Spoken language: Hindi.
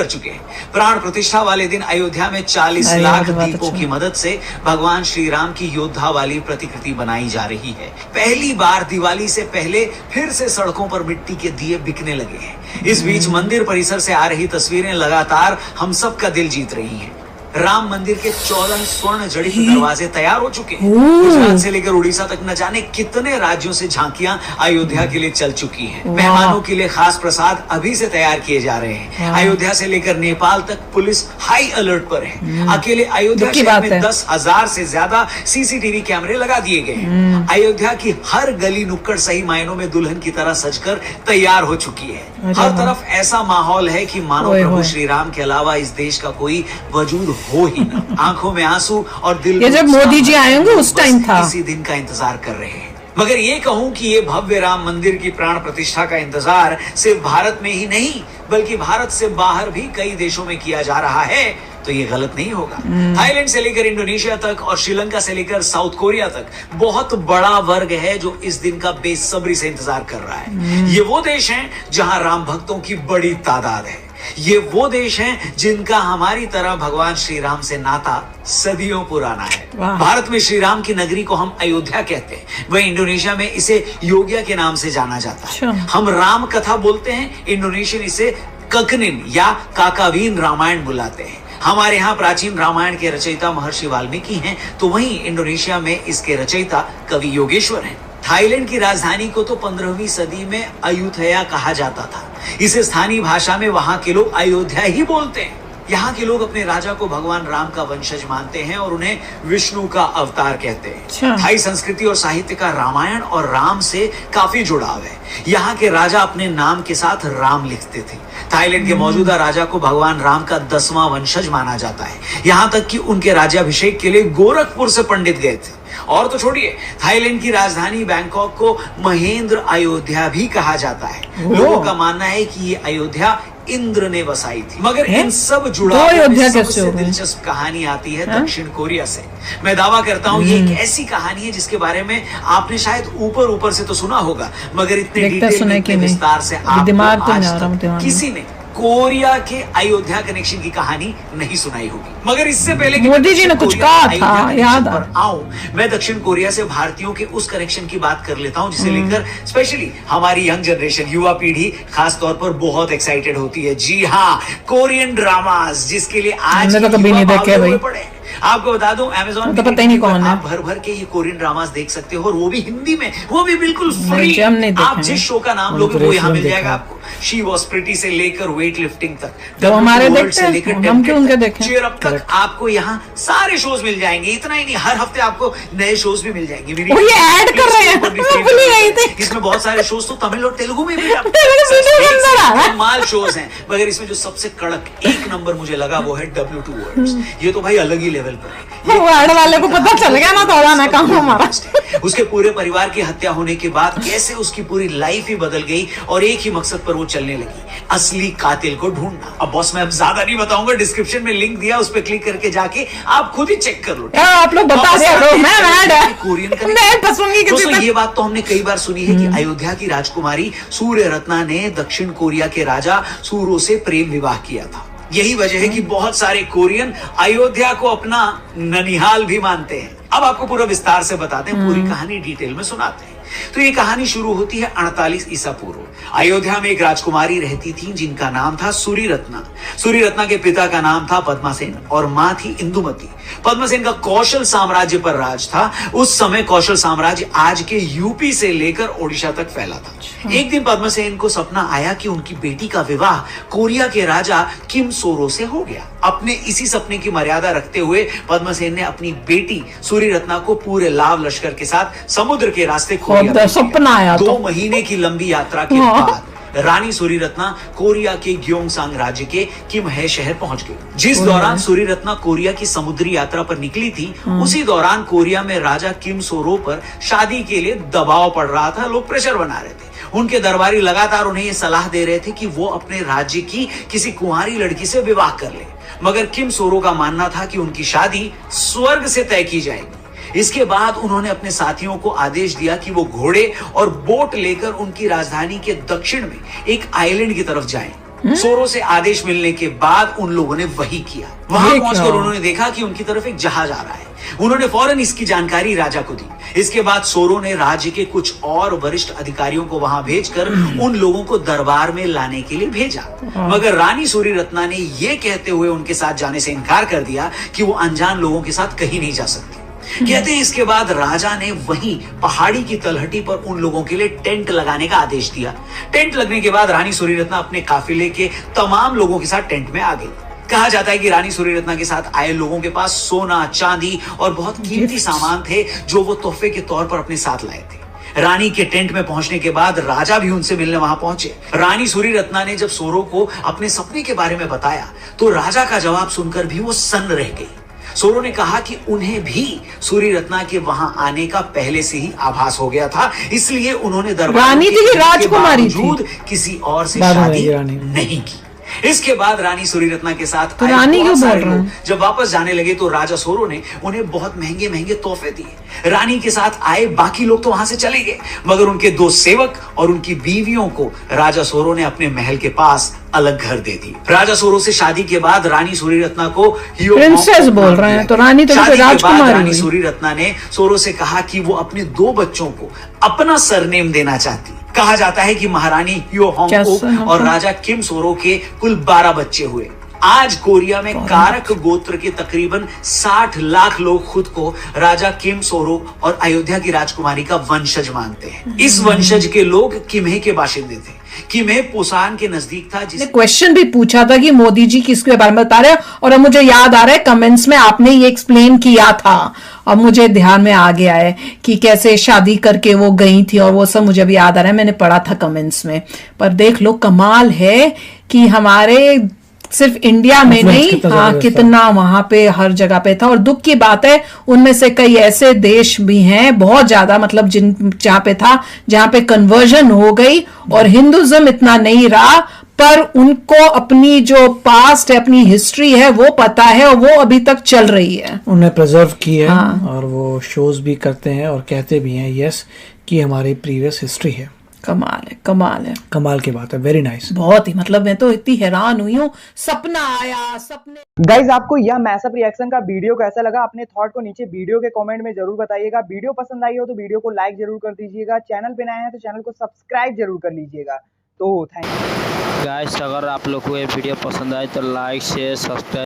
कर चुके हैं। प्राण प्रतिष्ठा वाले दिन अयोध्या में 40 लाख दीपों की मदद से भगवान श्री राम की योद्धा वाली प्रतिकृति बनाई जा रही है। पहली बार दिवाली से पहले फिर से सड़कों पर मिट्टी के दिए बिकने लगे हैं। इस बीच मंदिर परिसर से आ रही तस्वीरें लगातार हम सबका दिल जीत रही हैं। राम मंदिर के 14 स्वर्ण जड़ित दरवाजे तैयार हो चुके हैं। गुजरात से लेकर उड़ीसा तक न जाने कितने राज्यों से झांकियां अयोध्या के लिए चल चुकी हैं। मेहमानों के लिए खास प्रसाद अभी से तैयार किए जा रहे हैं। अयोध्या से लेकर नेपाल तक पुलिस हाई अलर्ट पर है। अकेले अयोध्या शहर में 10,000 से ज्यादा सीसीटीवी कैमरे लगा दिए गए हैं। अयोध्या की हर गली नुक्कड़ सही मायनों में दुल्हन की तरह सजकर तैयार हो चुकी है। हर तरफ ऐसा माहौल है कि मानो प्रभु श्री राम के अलावा इस देश का कोई वजूद हो ही ना। आंखों में आंसू और दिल, ये जब मोदी जी आएंगे उस टाइम था, इसी दिन का इंतजार कर रहे हैं। मगर ये कहूं कि ये भव्य राम मंदिर की प्राण प्रतिष्ठा का इंतजार सिर्फ भारत में ही नहीं बल्कि भारत से बाहर भी कई देशों में किया जा रहा है तो ये गलत नहीं होगा। थाईलैंड से लेकर इंडोनेशिया तक और श्रीलंका से लेकर साउथ कोरिया तक बहुत बड़ा वर्ग है जो इस दिन का बेसब्री से इंतजार कर रहा है। ये वो देश हैं जहां राम भक्तों की बड़ी तादाद है। ये वो देश हैं जिनका हमारी तरह भगवान श्री राम से नाता सदियों पुराना है। भारत में श्री राम की नगरी को हम अयोध्या कहते हैं, वहीं इंडोनेशिया में इसे योग्या के नाम से जाना जाता है। हम राम कथा बोलते हैं, इंडोनेशियन इसे ककनिन या काकावीन रामायण बुलाते हैं। हमारे यहाँ प्राचीन रामायण के रचयिता महर्षि वाल्मीकि हैं, तो वहीं इंडोनेशिया में इसके रचयिता कवि योगेश्वर हैं। थाईलैंड की राजधानी को तो 15वीं सदी में अयुथया कहा जाता था। इसे स्थानीय भाषा में वहां के लोग अयोध्या ही बोलते हैं। यहाँ के लोग अपने राजा को भगवान राम का वंशज मानते हैं और उन्हें विष्णु का अवतार कहते हैं। थाई संस्कृति और साहित्य का रामायण और राम से काफी जुड़ाव है। यहाँ के राजा अपने नाम के साथ राम लिखते थे। थाईलैंड के मौजूदा राजा को भगवान राम का 10वां वंशज माना जाता है। यहाँ तक कि उनके राज्याभिषेक के लिए गोरखपुर से पंडित गए थे। और तो छोड़िए, थाईलैंड की राजधानी बैंकॉक को महेंद्र अयोध्या भी कहा जाता है। लोगों का मानना है कि ये अयोध्या इंद्र ने बसाई थी। मगर इन सब जुड़ावों में सबसे दिलचस्प कहानी आती है दक्षिण कोरिया से। मैं दावा करता हूँ ये एक ऐसी कहानी है जिसके बारे में आपने शायद ऊपर से तो सुना होगा, मगर इतने डिटेल में विस्तार से आपको किसी ने कोरिया के अयोध्या कनेक्शन की कहानी नहीं सुनाई होगी। मगर इससे पहले कि मोदी जी ने कुछ कहा था, याद आऊं, मैं दक्षिण कोरिया से भारतीयों के उस कनेक्शन की बात कर लेता हूं जिसे लेकर स्पेशली हमारी यंग जनरेशन, युवा पीढ़ी खास तौर पर बहुत एक्साइटेड होती है। जी हाँ, कोरियन ड्रामास, जिसके लिए आज तो कभी नहीं देखे भाई। पड़े। आपको बता दूं, अमेज़न तो पता ही नहीं कौन है। आप भर के ये कोरियन ड्रामास देख सकते हो और वो भी हिंदी में, वो भी बिल्कुल फ्री। आप जिस शो का नाम लोगे वो यहाँ मिल जाएगा आपको। शी वॉज प्रिटी से लेकर वेट लिफ्टिंग तक, तो हमारे देखते हैं, हम क्यों उनके देखें। चेयर अप तक आपको यहाँ सारे शोज मिल जाएंगे। इतना ही नहीं, हर हफ्ते आपको नए शोज भी मिल जाएंगे। ये ऐड कर रहे हैं, इसमें बहुत सारे शोज तो तमिल और तेलुगु में भी कमाल शोज हैं। मगर इसमें जो सबसे कड़क एक नंबर मुझे लगा वो है W2 वर्ड्स। ये तो भाई अलग ही लेवल पर है। वर्ड वाले को पता चल गया ना, थोड़ा ना काम हमारा। उसके पूरे परिवार की हत्या होने के बाद कैसे उसकी पूरी लाइफ ही बदल गई और एक ही मकसद पर वो चलने लगी, असली कातिल को ढूंढना। अब बॉस मैं अब ज्यादा नहीं बताऊंगा, डिस्क्रिप्शन में लिंक दिया, उस पर क्लिक करके जाके आप खुद ही चेक कर लो। आप लोग बता दो, मैं कोरियन का ये बात तो हमने कई बार सुनी है कि अयोध्या की राजकुमारी सूर्य रत्ना ने दक्षिण कोरिया के राजा सूरो से प्रेम विवाह किया था। यही वजह है कि बहुत सारे कोरियन अयोध्या को अपना ननिहाल भी मानते हैं। अब आपको पूरा विस्तार से बताते हैं, पूरी कहानी डिटेल में सुनाते हैं। तो ये कहानी शुरू होती है 48 ईसा पूर्व। अयोध्या में एक राजकुमारी रहती थी जिनका नाम था सूर्य रत्ना। सूर्य रत्ना के पिता का नाम था पद्मासेन और मां थी इंदुमती। पद्मासेन का कौशल साम्राज्य पर राज था। उस समय कौशल साम्राज्य आज के यूपी से लेकर ओडिशा तक फैला था। एक दिन पद्मासेन को सपना आया कि उनकी बेटी का विवाह कोरिया के राजा किम सोरो से हो गया। अपने इसी सपने की मर्यादा रखते हुए पद्मासेन ने अपनी बेटी सूर्य रत्ना को पूरे लाव लश्कर के साथ समुद्र के रास्ते सपना आया। 2 महीने की लंबी यात्रा के बाद रानी सूर्य रत्ना कोरिया के ग्योंगसांग राज्य के किमहे शहर पहुंच गई। जिस दौरान सूर्य रत्ना कोरिया की समुद्री यात्रा पर निकली थी, उसी दौरान कोरिया में राजा किम सोरो पर शादी के लिए दबाव पड़ रहा था। लोग प्रेशर बना रहे थे। उनके दरबारी लगातार उन्हें यह सलाह दे रहे थे कि वो अपने राज्य की किसी कुंवारी लड़की से विवाह कर ले। मगर किम सोरो का मानना था कि उनकी शादी स्वर्ग से तय की जाएगी। इसके बाद उन्होंने अपने साथियों को आदेश दिया कि वो घोड़े और बोट लेकर उनकी राजधानी के दक्षिण में एक आइलैंड की तरफ जाएं। सोरो से आदेश मिलने के बाद उन लोगों ने वही किया। वहां पहुंचकर उन्होंने देखा कि उनकी तरफ एक जहाज आ रहा है। उन्होंने फौरन इसकी जानकारी राजा को दी। इसके बाद सोरो ने राज्य के कुछ और वरिष्ठ अधिकारियों को वहां भेजकर उन लोगों को दरबार में लाने के लिए भेजा, मगर रानी सूरीरत्ना ने यह कहते हुए उनके साथ जाने से इनकार कर दिया कि वो अनजान लोगों के साथ कहीं नहीं जा सकती। कहते हैं इसके बाद राजा ने वहीं पहाड़ी की तलहटी पर उन लोगों के लिए टेंट लगाने का आदेश दिया। टेंट लगने के बाद रानी सूरीरत्ना अपने काफिले के तमाम लोगों के साथ टेंट में आ गई। कहा जाता है कि रानी सूरीरत्ना के साथ आए लोगों के पास सोना, चांदी और बहुत कीमती सामान थे जो वो तोहफे के तौर पर अपने साथ लाए थे। रानी के टेंट में पहुंचने के बाद राजा भी उनसे मिलने वहां पहुंचे। रानी सूरीरत्ना ने जब सोरो को अपने सपने के बारे में बताया तो राजा का जवाब सुनकर भी वो सन्न रह गई। सोरो ने कहा कि उन्हें भी सूरीरत्ना के वहां आने का पहले से ही आभास हो गया था, इसलिए उन्होंने दरबार रानी थी कि राजकुमारी थी, किसी और से शादी नहीं की। इसके बाद रानी सूरीरत्ना के साथ तो रानी क्यों बोल रहे हैं? जब वापस जाने लगे तो राजा सोरो ने उन्हें बहुत महंगे महंगे तोहफे दिए। रानी के साथ आए बाकी लोग तो वहां से चले गए, मगर उनके 2 सेवक और उनकी बीवियों को राजा सोरो ने अपने महल के पास अलग घर दे दी। राजा सोरो से शादी के बाद रानी सूरीरत्ना को प्रिंसेस बोल रहे हैं, तो रानी तो राजकुमारी। रानी सूरीरत्ना ने सोरो से कहा कि वो अपने 2 बच्चों को अपना सरनेम देना चाहती। कहा जाता है कि महारानी ह्यो होंग और राजा किम सोरो के कुल 12 बच्चे हुए। आज कोरिया में कारक गोत्र के तकरीबन 60 लाख लोग खुद को राजा किम सोरो और अयोध्या की राजकुमारी का वंशज मानते हैं। इस वंशज के लोग किम्हे के बाशिंदे थे। किम्हे पुसान के नजदीक था। जिसने क्वेश्चन भी पूछा था कि मोदी जी किसके बारे में बता रहे हैं, और अब मुझे याद आ रहा है कमेंट्स में आपने ये एक्सप्लेन किया था। अब मुझे ध्यान में आ गया है कि कैसे शादी करके वो गई थी, और वो सब मुझे भी याद आ रहा है, मैंने पढ़ा था कमेंट्स में। पर देख लो, कमाल है कि हमारे सिर्फ इंडिया में नहीं, हाँ, कितना वहां पे हर जगह पे था। और दुख की बात है, उनमें से कई ऐसे देश भी हैं बहुत ज्यादा, मतलब जहां पे था, जहां पे कन्वर्जन हो गई और हिंदुज्म इतना नहीं रहा, पर उनको अपनी जो पास्ट है, अपनी हिस्ट्री है, वो पता है और वो अभी तक चल रही है। उन्हें प्रिजर्व की है। और वो शोज भी करते हैं और कहते भी हैं यस कि हमारी प्रीवियस हिस्ट्री है। कमाल है, कमाल है, कमाल की बात है। वेरी नाइस, बहुत ही, मतलब मैं तो इतनी हैरान हुई हूँ। सपना आया, सपने। गाइज, आपको यह मैसअप रिएक्शन का वीडियो कैसा लगा? अपने थॉट को नीचे वीडियो के कमेंट में जरूर बताइएगा। वीडियो पसंद आई हो तो वीडियो को लाइक जरूर कर दीजिएगा। चैनल पे नए हैं तो चैनल को सब्सक्राइब जरूर कर लीजिएगा। तो थैंक यू गाइस, अगर आप लोग को ये वीडियो पसंद आए तो लाइक शेयर सब्सक्राइब